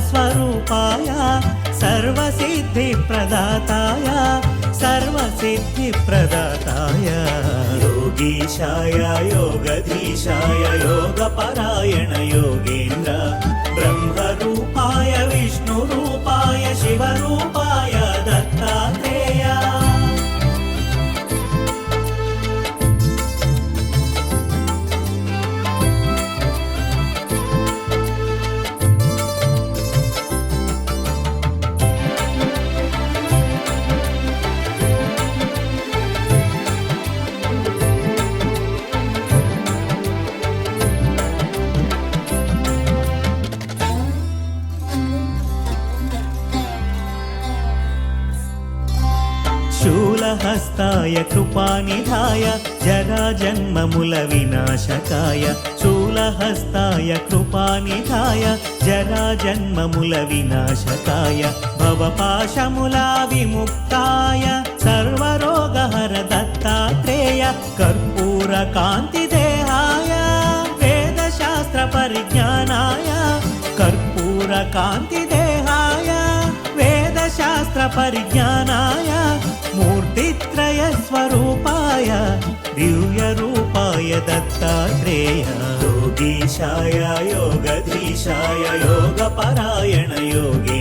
स्वरूपाय सर्वसिद्धिप्रदाताय सर्वसिद्धिप्रदाताय योगीशाय योगधीशाय योगपरायण योगेन्द्र ब्रह्मरूपाय विष्णुरूपाय शिवरूपाय दत्तात्रेय शूलहस्ताय कृपानिधाय जराजन्ममुल विनाशकाय शूलहस्ताय कृपानिधाय जराजन्ममुल विनाशकाय भवपाशमुला विमुक्ताय सर्वरोगहर दत्तात्रेय कर्पूरकान्तिदेहाय वेदशास्त्रपरिज्ञानाय कर्पूरकान्तिदेहाय वेदशास्त्रपरिज्ञानाय मूर्तित्रयस्वरूपाय दिव्यरूपाय दत्तात्रेय योगीशाय योगधीशाय योगपरायण योगे